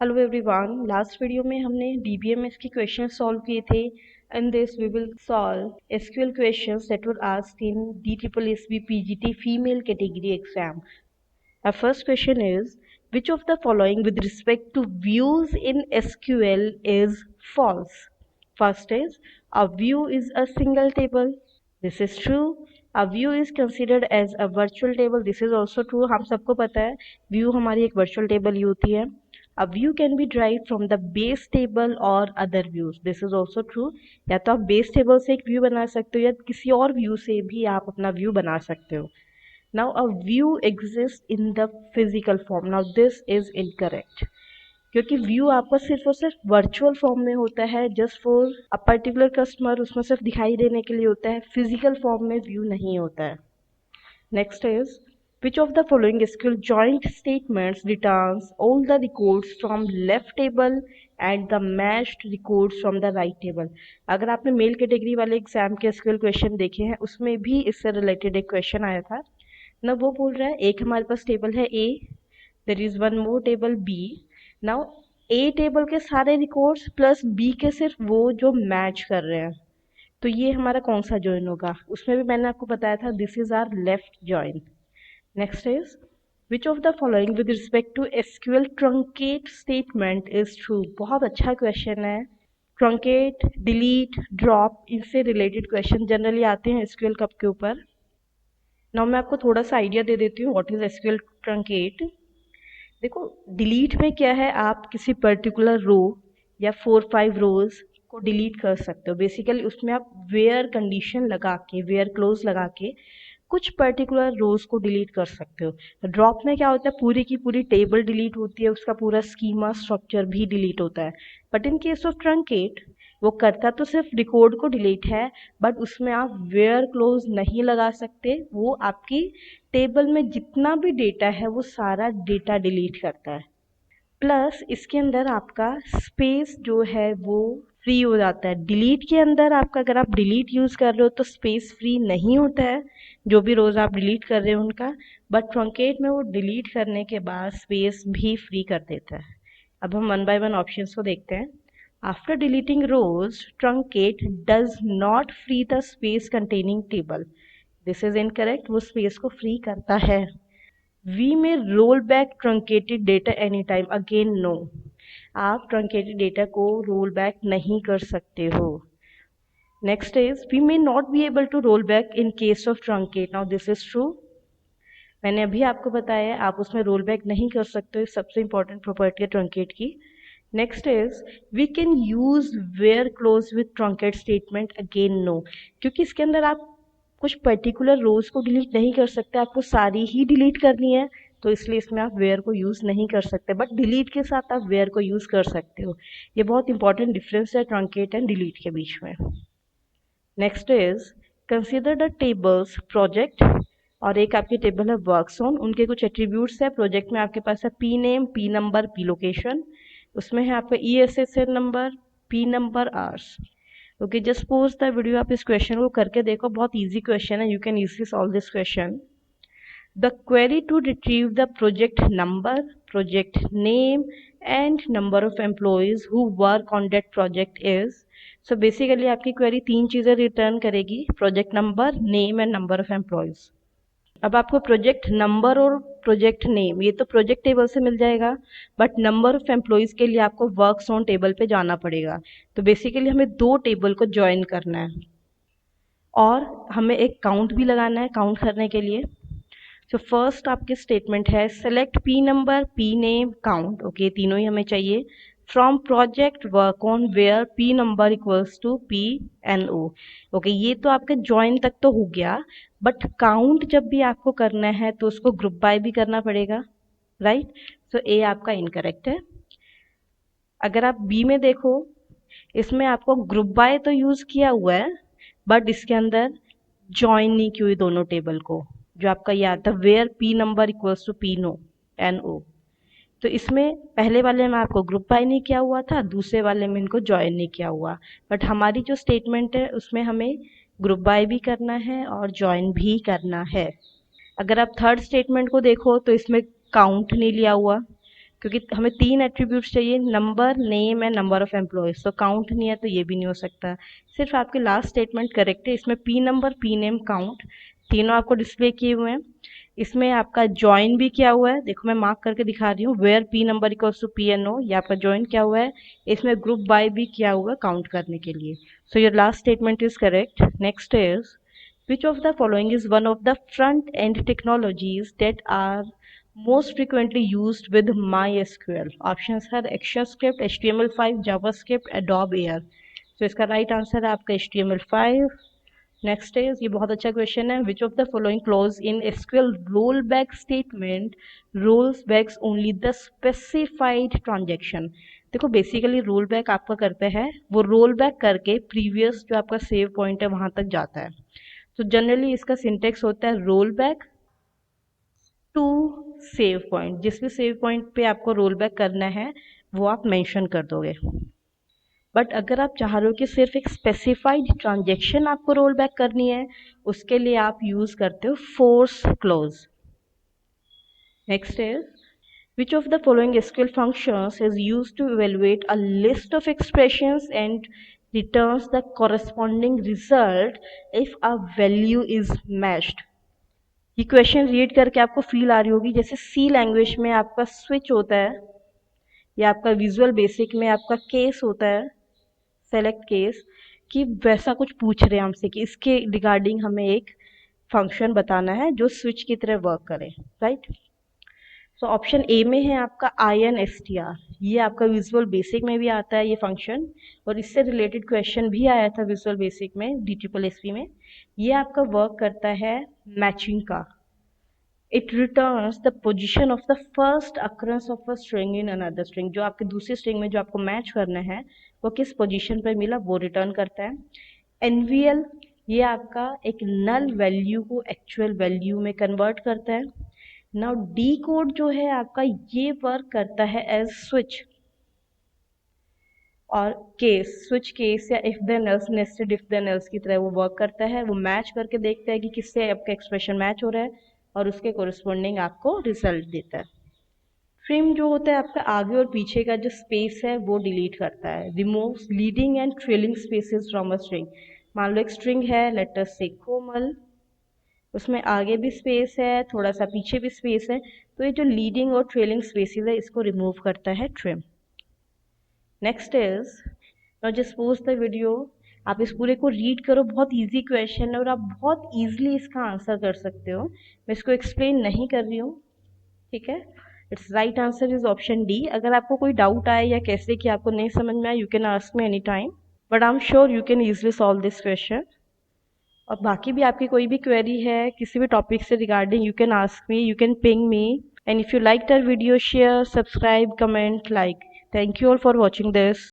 Hello everyone, last video में हमने DBMS के क्वेश्चन सॉल्व किए थे। In this we will solve SQL questions that were asked in DSSB PGT female category exam. Our first question is, which of the following with respect to views in SQL is false? First is, a view is a single table. This is true. A view is considered as a virtual table. This is also true. हम सबको पता है view हमारी एक virtual table ही होती है. A view can be derived from the base table or other views. This is also true. या तो आप base table से एक view बना सकते हो या किसी और view से भी आप अपना view बना सकते हो. Now a view exists in the physical form. Now this is incorrect. क्योंकि व्यू आपका सिर्फ और सिर्फ वर्चुअल फॉर्म में होता है, just for a particular customer, उसमें सिर्फ दिखाई देने के लिए होता है. फिजिकल फॉर्म में व्यू नहीं होता है. Next is, which of the following SQL joint statements returns all the records from left table and the matched records from the right table? अगर आपने मेल कैटेगरी वाले एग्जाम के SQL क्वेश्चन देखे हैं, उसमें भी इससे रिलेटेड एक क्वेश्चन आया था ना. वो बोल रहा है एक हमारे पास टेबल है A, there is one more table B. Now A table के सारे रिकॉर्ड्स प्लस B के सिर्फ वो जो मैच कर रहे हैं, तो ये हमारा कौन सा जॉइन होगा? उसमें भी मैंने आपको बताया था this is our left join. Next is, which of the following with respect to SQL truncate statement is true? बहुत अच्छा क्वेश्चन है. ट्रंकेट, डिलीट, ड्रॉप, इनसे रिलेटेड क्वेश्चन जनरली आते हैं SQL कप के ऊपर. नाउ मैं आपको थोड़ा सा आइडिया दे देती हूँ व्हाट इज SQL ट्रंकेट. देखो, डिलीट में क्या है, आप किसी पर्टिकुलर रो या 4-5 रोज को डिलीट कर सकते हो. बेसिकली उसमें आप वेयर कंडीशन लगा के, वेयर क्लोज लगा के कुछ पर्टिकुलर रोज को डिलीट कर सकते हो. ड्रॉप में क्या होता है, पूरी की पूरी टेबल डिलीट होती है, उसका पूरा स्कीमा स्ट्रक्चर भी डिलीट होता है. But in case of truncate वो करता तो सिर्फ रिकॉर्ड को डिलीट है, बट उसमें आप वेयर क्लोज नहीं लगा सकते. वो आपकी टेबल में जितना भी डेटा है वो सारा डेटा डिलीट करता है. प्लस इसके अंदर आपका स्पेस जो है वो फ्री हो जाता है. डिलीट के अंदर आपका, अगर आप डिलीट यूज़ कर रहे हो तो स्पेस फ्री नहीं होता है, जो भी रोज़ आप डिलीट कर रहे हो उनका. बट ट्रंकेट में वो डिलीट करने के बाद स्पेस भी फ्री कर देता है. अब हम वन बाय वन ऑप्शंस को देखते हैं. After deleting rows, truncate does not free the space containing table. This is incorrect. वो स्पेस को फ्री करता है. We may roll back truncated data any time. Again no, आप ट्रंकेटेड डेटा को roll back नहीं कर सकते हो. Next is, we may not be able to roll back in case of truncate. Now this is true. मैंने अभी आपको बताया आप उसमें रोल बैक नहीं कर सकते हो. सबसे इंपॉर्टेंट प्रॉपर्टी है ट्रंकेट की. Next is, we can use where clause with truncate statement. Again no, क्योंकि इसके अंदर आप कुछ पर्टिकुलर रोज को डिलीट नहीं कर सकते, आपको सारी ही डिलीट करनी है, तो इसलिए इसमें आप वेयर को यूज़ नहीं कर सकते. बट डिलीट के साथ आप वेयर को यूज़ कर सकते हो. ये बहुत इंपॉर्टेंट डिफरेंस है ट्रंकेट एंड डिलीट के बीच में. Next is, consider the tables project, और एक आपकी टेबल है वर्कज़ोन. उनके कुछ एट्रीब्यूट्स है. प्रोजेक्ट में आपके पास है P name, P number, P location. उसमें है आपका ESSN number, P number, hours. Okay, just pause the video. आप इस क्वेश्चन को करके देखो, बहुत इजी क्वेश्चन है. You can easily solve this question. The query to retrieve the project number, project name and number of employees who work on that project is. So basically आपकी query तीन चीज़ें return करेगी: project number, name and number of employees. अब आपको project number और project name ये तो project table से मिल जाएगा, बट नंबर ऑफ एम्प्लॉयज़ के लिए आपको वर्क्स ऑन टेबल पे जाना पड़ेगा. तो बेसिकली हमें दो टेबल को ज्वाइन करना है और हमें एक काउंट भी लगाना है काउंट करने के लिए. तो फर्स्ट आपकी स्टेटमेंट है select P number, P name, count. Okay, तीनों ही हमें चाहिए. From project work on where P number equals to PNO. Okay, ये तो आपके ज्वाइन तक तो हो गया, बट काउंट जब भी आपको करना है तो उसको ग्रुप बाय भी करना पड़ेगा, राइट. सो ए आपका इनकरेक्ट है. अगर आप बी में देखो, इसमें आपको ग्रुप बाय तो यूज किया हुआ है, बट इसके अंदर ज्वाइन नहीं की हुई दोनों टेबल को. जो आपका ये आता है where P number equals to PNO. तो इसमें पहले वाले में आपको ग्रुप बाय नहीं किया हुआ था, दूसरे वाले में इनको ज्वाइन नहीं किया हुआ. बट हमारी जो स्टेटमेंट है उसमें हमें ग्रुप बाय भी करना है और ज्वाइन भी करना है. अगर आप थर्ड स्टेटमेंट को देखो तो इसमें काउंट नहीं लिया हुआ, क्योंकि हमें 3 एट्रीब्यूट्स चाहिए, number, name and number of employees. तो काउंट नहीं है तो ये भी नहीं हो सकता। सिर्फ आपके लास्ट स्टेटमेंट करेक्ट है, इसमें P number, P name, count तीनों आपको डिस्प्ले किए हुए हैं। इसमें आपका ज्वाइन भी किया हुआ है, देखो मैं मार्क करके दिखा रही हूँ, where P number equals to P N O, ये आपका ज्वाइन किया हुआ है। इसमें ग्रुप बाय भी किया हुआ है काउंट करने के लिए। So your last statement is correct. Next is which of the following is one of the front end technologies that are most frequently used with MySQL? Options are ActionScript, HTML5, JavaScript, Adobe Air. So इसका right answer है आपका HTML5. Next is, ये बहुत अच्छा question है, which of the following clause in SQL roll back statement rolls backs only the specified transaction. देखो basically roll back आपका करते हैं, वो रोल बैक करके प्रीवियस जो आपका सेव पॉइंट है वहां तक जाता है। तो जनरली इसका सिंटेक्स होता है roll back to save point, जिस भी सेव पॉइंट पे आपको रोल बैक करना है वो आप मेंशन कर दोगे। बट अगर आप चाह रहे हो कि सिर्फ एक स्पेसिफाइड ट्रांजेक्शन आपको रोल बैक करनी है, उसके लिए आप यूज करते हो force close. Next is, which of the following SQL functions is used to evaluate a list of expressions and returns the corresponding result if a value is matched? ये question read करके आपको feel आ रही होगी जैसे सी language में आपका switch होता है या आपका विजुअल बेसिक में आपका केस होता है, सेलेक्ट केस, कि वैसा कुछ पूछ रहे हैं हमसे कि इसके रिगार्डिंग हमें एक फंक्शन बताना है जो स्विच की तरह वर्क करे, राइट। सो ऑप्शन ए में है आपका INSTR, ये आपका विजुअल बेसिक में भी आता है ये फंक्शन, और इससे रिलेटेड क्वेश्चन भी आया था विजुअल बेसिक में DSSP में। ये आपका वर्क करता है मैचिंग का। It returns the position of the first अक्रंस of a string in another string, जो आपके दूसरी स्ट्रिंग में जो आपको मैच करना है वो किस पोजीशन पर मिला वो रिटर्न करता है। NVL ये आपका एक नल वैल्यू को एक्चुअल वैल्यू में कन्वर्ट करता है। नाउ डी कोड जो है आपका ये वर्क करता है एज स्विच और केस, स्विच केस या if then else, nested if then else की तरह वो वर्क करता है। वो मैच करके देखता है कि किससे आपका एक्सप्रेशन मैच हो रहा है और उसके कोरिस्पोंडिंग आपको रिजल्ट देता है। ट्रिम जो होता है आपका आगे और पीछे का जो स्पेस है वो डिलीट करता है। Removes leading and trailing spaces from a string. मान लो एक स्ट्रिंग है, लेट अस से कोमल, उसमें आगे भी स्पेस है, थोड़ा सा पीछे भी स्पेस है, तो ये जो लीडिंग और ट्रेलिंग स्पेसेस है इसको रिमूव करता है trim. Next is, now just pause the video, आप इस पूरे को रीड करो, बहुत इजी क्वेश्चन है और आप बहुत इजीली इसका आंसर कर सकते हो। मैं इसको एक्सप्लेन नहीं कर रही हूँ, ठीक है। It's right answer is option D. अगर आपको कोई डाउट आए या कैसे कि आपको नहीं समझ में आए, you can ask me any time, but I am sure you can easily solve this question. और बाकी भी आपकी कोई भी क्वेरी है किसी भी टॉपिक से regarding, you can ask me, you can ping me, and if you like our video, share, subscribe, comment, like. Thank you all for watching this.